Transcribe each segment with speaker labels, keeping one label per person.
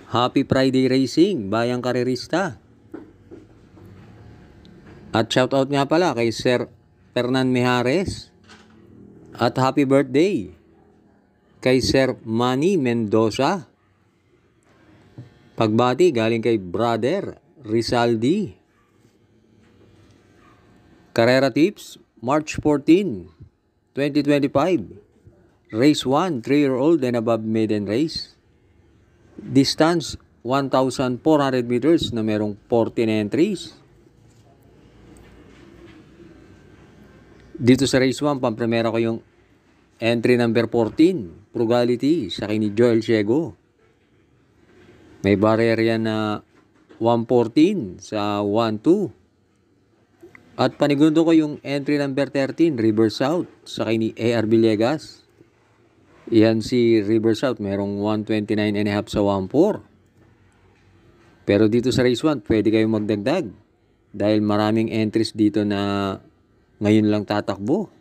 Speaker 1: Happy Friday Racing, Bayang Karerista. At shoutout nga pala kay Sir Fernan Mijares. At happy birthday kay Sir Manny Mendoza. Pagbati galing kay Brother Rizaldi. Carrera Tips, March 14, 2025. Race 1, 3-year-old and above maiden race. Distance, 1,400 meters na merong 14 entries. Dito sa race 1, pampremera ko yung entry number 14, Frugality, sa kay ni Joel Ciego. May barrier yan na 114 sa 1-2. At panigundo ko yung entry number 13, River South, sa kay ni A.R. Villegas. Yan si River South, merong 129.5 sa 1-4. Pero dito sa race 1, pwede kayong magdagdag. Dahil maraming entries dito na ngayon lang tatakbo.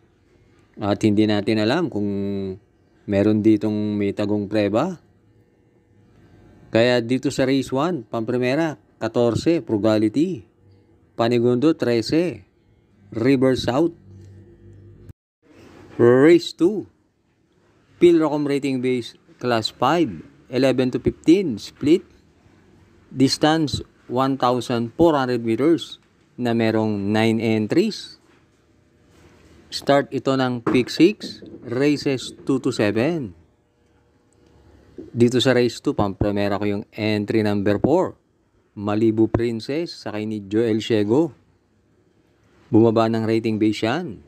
Speaker 1: At hindi natin alam kung meron ditong may tagong preba. Kaya dito sa race 1, pampremera, 14, Frugality. Panigundo, 13, River South. Race 2, Pilrocom Rating Base Class 5, 11 to 15, split. Distance, 1,400 meters na merong 9 entries. Start ito ng Pick 6, races 2 to 7. Dito sa race 2, pampremera ko yung entry number 4, Malibu Princess, sa kay ni Joel Ciego. Bumaba ng rating base yan.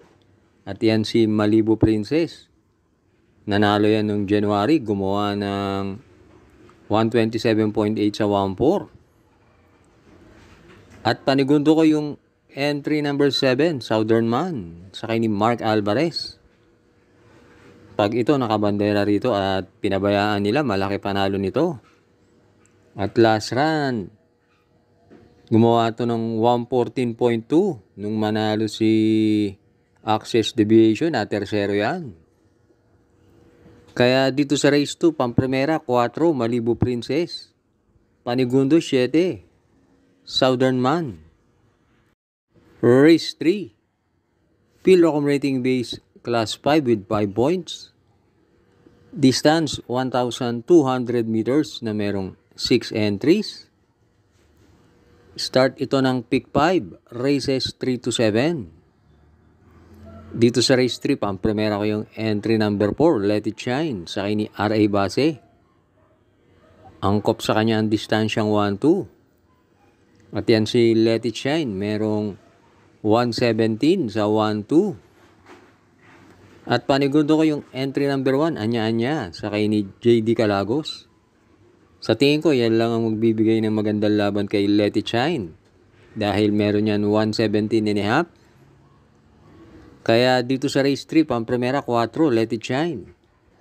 Speaker 1: At yan si Malibu Princess. Nanalo yan noong January, gumawa ng 127.8 sa 1-4. At panigundo ko yung entry number 7, Southern Man, sa kay ni Mark Alvarez. Pag ito nakabandera rito at pinabayaan nila, malaki panalo nito. At last run, gumawa ito ng 114.2 nung manalo si Access Deviation na tersero yan. Kaya dito sa race 2, pampremera, 4, Malibu Princess. Panigundo, 7, Southern Man. Race 3, Pilrocom Rating Base Class 5 with 5 points. Distance, 1,200 meters na merong 6 entries. Start ito ng Pick 5, races 3 to 7. Dito sa race 3, pampremera ko yung entry number 4, Let It Shine, sa kay ni R.A. Base. Angkop sa kanya ang distansyang 1-2. At yan si Let It Shine, merong 117 sa 1-2. At panigundo ko yung entry number 1, Anya-Anya, sa kay ni J.D. Calagos. Sa tingin ko, yan lang ang magbibigay ng magandang laban kay Let It Shine. Dahil meron yan 117.5. Kaya dito sa race 3, pampremera 4, Let It Shine.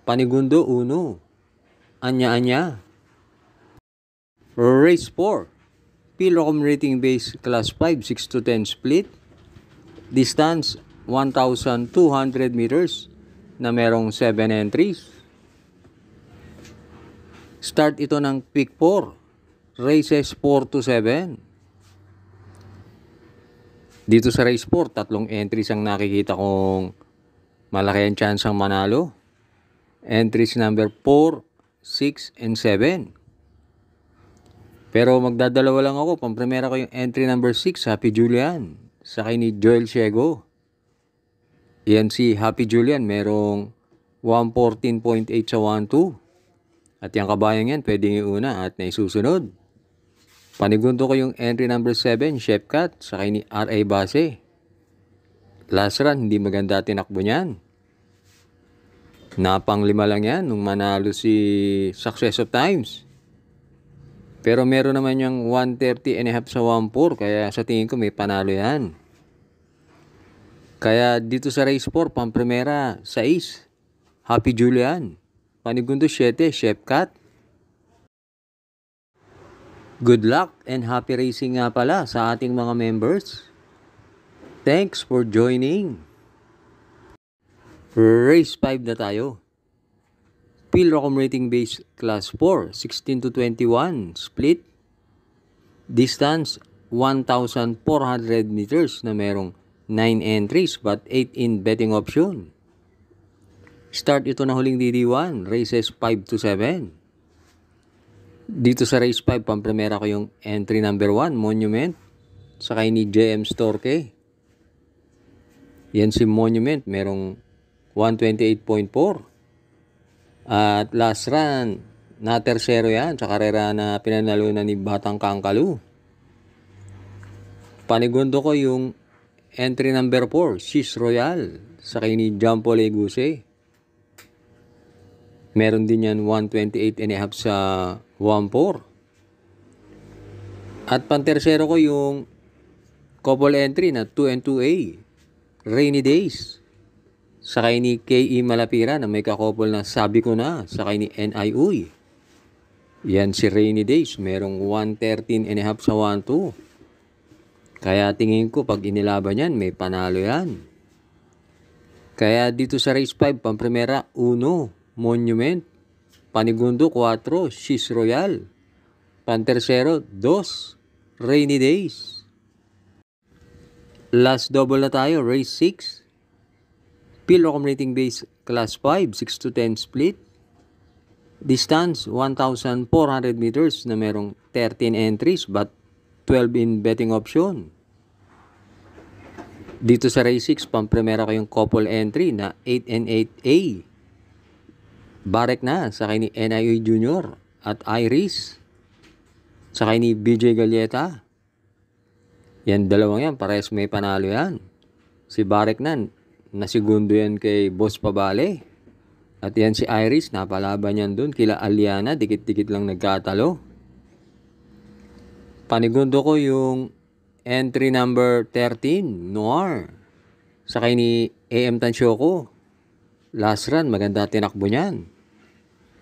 Speaker 1: Panigundo 1, Anya-Anya. Race 4, Pilrocom Rating Base Class 5, 6 to 10 split. Distance, 1,200 meters na merong 7 entries. Start ito ng Pick 4, races 4 to 7. Dito sa race 4, 3 entries ang nakikita kong malaki ang chance ang manalo. Entries number 4, 6, and 7. Pero magdadalawa lang ako. Pampremera ko yung entry number 6, Happy Julian, sa kay ni Joel Ciego. Yan si Happy Julian, merong 114.8 sa 1-2. At yung kabayang yan, pwedeng iuna at naisusunod. Panigundo ko yung entry number 7, Chef Cat, sa kay ni R.A. Base. Last run, hindi maganda tinakbo niyan. Napang 5 lang yan nung manalo si Success of Times. Pero meron naman yung 130.5 sa 1-4, kaya sa tingin ko may panalo yan. Kaya dito sa race 4, pampremera, 6, Happy Julian. Panigundo 7, Chef Cat. Good luck and happy racing nga pala sa ating mga members. Thanks for joining. Race 5 na tayo. Pilrocom rating base class 4, 16 to 21 split. Distance 1,400 meters na merong 9 entries but 8 in betting option. Start ito na huling DD1, races 5 to 7. Dito sa race 5, pampremera ko yung entry number 1, Monument, sakay ni JM Storke. Yan si Monument, merong 128.4. At last run, na tersero yan sa karera na pinanalunan ni Batang Kangkalu. Panigundo ko yung entry number 4, She's Royal, sakay ni Jampo Leguse. Meron din yan 128.5 sa 1-4. At pantersero ko yung couple entry na 2 and 2A, Rainy Days, sakay ni K.E. Malapira na may kakopol na Sabi Ko Na, sakay ni N.I. Uy. Yan si Rainy Days, merong 113.5 sa 1-2. Kaya tingin ko pag inilaban yan, may panalo yan. Kaya dito sa race 5, pampremera 1, Monument. Panigundo 4, She's Royal. Pantersero 2, Rainy Days. Last double na tayo, race 6. Pilrocom rating base class 5, 6 to 10 split. Distance 1,400 meters na merong 13 entries but 12 in betting option. Dito sa race 6, pampremera ko yung couple entry na 8 and 8A. Barek na, sakay ni NIU Jr. at Iris, sakay ni BJ Galleta. Yan, dalawang yan, parehas may panalo yan. Si Barek na, nasigundo yan kay Boss Pabale. At yan si Iris, napalaban yan dun kila Aliana, dikit-dikit lang nagkatalo. Panigundo ko yung entry number 13, Noir, sakay ni AM Tansyoko. Last run, maganda tinakbo niyan.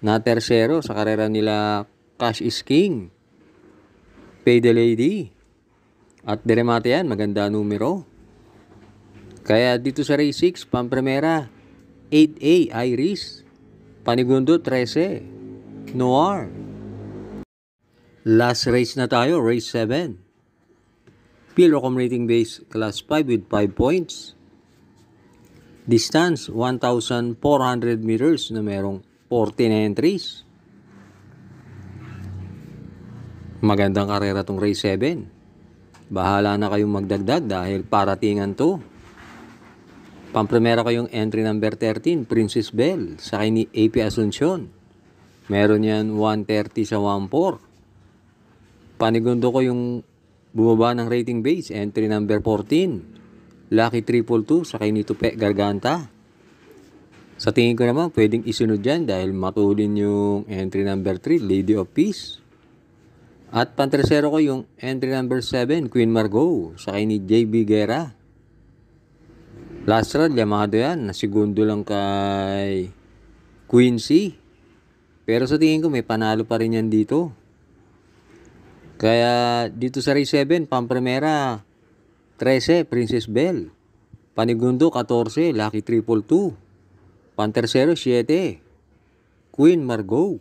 Speaker 1: Na tersero sa karera nila Cash is King, Pay the Lady. At deremate yan, maganda numero. Kaya dito sa race 6, pampremera 8A, Iris. Panigundo 13, Noir. Last race na tayo, race 7. Pilrocom rating base class 5 with 5 points. Distance 1,400 meters na merong 14 entries. Magandang karera tong race 7. Bahala na kayong magdagdag dahil paratingan to. Pampremera ko yung entry number 13, Princess Belle, sakay ni AP Asuncion. Meron yan 130 sa 1-4. Panigundo ko yung bumaba ng rating base, entry number 14, Lucky 222, sakay ni Tupe Garganta. Sa tingin ko naman, pwedeng isunod dyan dahil matulin yung entry number 3, Lady of Peace. At pantersero ko yung entry number 7, Queen Margot, sakay ni JB Guerra. Last run, Yamado yan. Nasigundo lang kay Quincy. Pero sa tingin ko, may panalo pa rin yan dito. Kaya dito sa race 7, pampremera 13, Princess Belle. Panigundo 14, Lucky 222. Pantersero 7, Queen Margot.